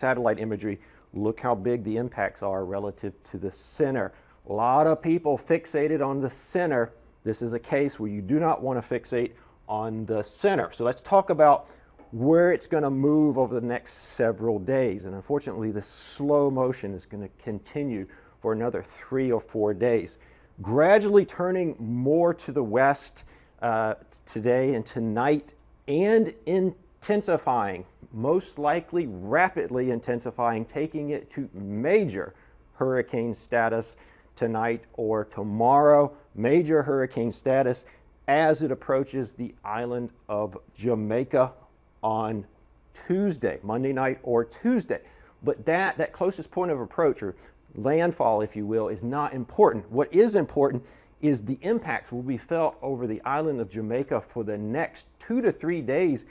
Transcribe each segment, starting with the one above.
satellite imagery, look how big the impacts are relative to the center. A lot of people fixated on the center. This is a case where you do not want to fixate on the center. So let's talk about where it's going to move over the next several days. And unfortunately, the slow motion is going to continue for another 3 or 4 days. Gradually turning more to the west today and tonight, and intensifying, most likely rapidly intensifying, taking it to major hurricane status tonight or tomorrow, major hurricane status as it approaches the island of Jamaica on Tuesday, Monday night or Tuesday. But that closest point of approach, or landfall, if you will, is not important. What is important is the impacts will be felt over the island of Jamaica for the next 2 to 3 days,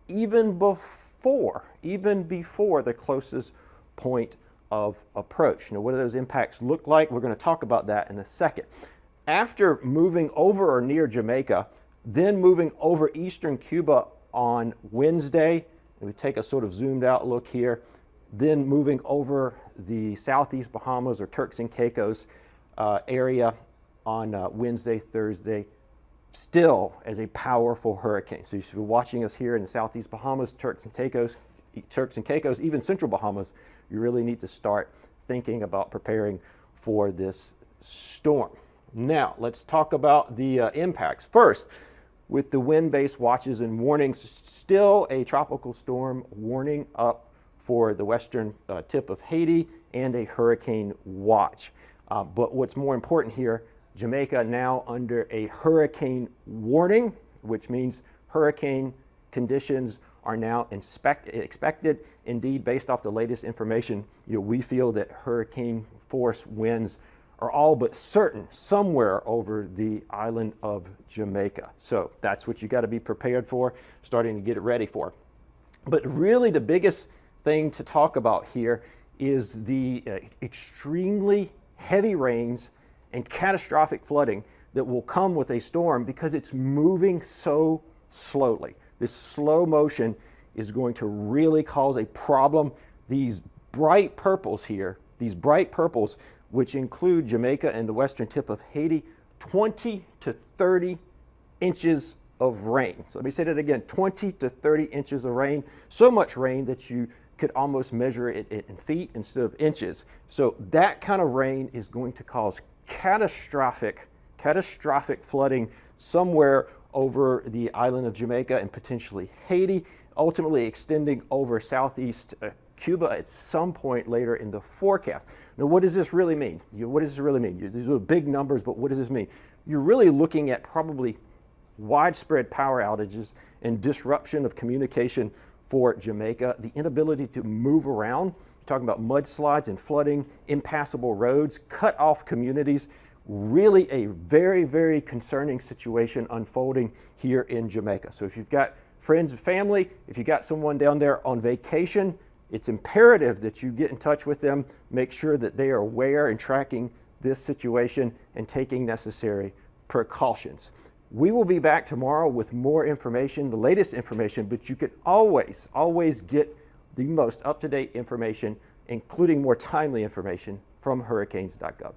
even before the closest point of approach. Now, what do those impacts look like? We're going to talk about that in a second. After moving over or near Jamaica, then moving over eastern Cuba on Wednesday, and we take a sort of zoomed out look here, then moving over the southeast Bahamas or Turks and Caicos area on Wednesday, Thursday, still as a powerful hurricane. So if you're watching us here in the southeast Bahamas, Turks and Caicos, even central Bahamas, you really need to start thinking about preparing for this storm. Now, let's talk about the impacts. First, with the wind-based watches and warnings, still a tropical storm warning up for the western tip of Haiti and a hurricane watch. But what's more important here, Jamaica now under a hurricane warning, which means hurricane conditions are now expected. Indeed, based off the latest information, we feel that hurricane force winds are all but certain somewhere over the island of Jamaica. So that's what you got to be prepared for, starting to get it ready for. But really the biggest thing to talk about here is the extremely heavy rains and catastrophic flooding that will come with a storm because it's moving so slowly. This slow motion is going to really cause a problem. These bright purples here, which include Jamaica and the western tip of Haiti, 20 to 30 inches of rain. So let me say that again, 20 to 30 inches of rain. So much rain that you could almost measure it in feet instead of inches. So that kind of rain is going to cause catastrophic flooding somewhere over the island of Jamaica and potentially Haiti, ultimately extending over southeast Cuba at some point later in the forecast. Now, what does this really mean? What does this really mean? These are big numbers, but what does this mean? You're really looking at probably widespread power outages and disruption of communication for Jamaica, the inability to move around. You're talking about mudslides and flooding, impassable roads, cut off communities. Really a very, very concerning situation unfolding here in Jamaica. So if you've got friends and family, if you've got someone down there on vacation, it's imperative that you get in touch with them, make sure that they are aware and tracking this situation and taking necessary precautions. We will be back tomorrow with more information, the latest information, but you can always get the most up-to-date information, including more timely information from hurricanes.gov.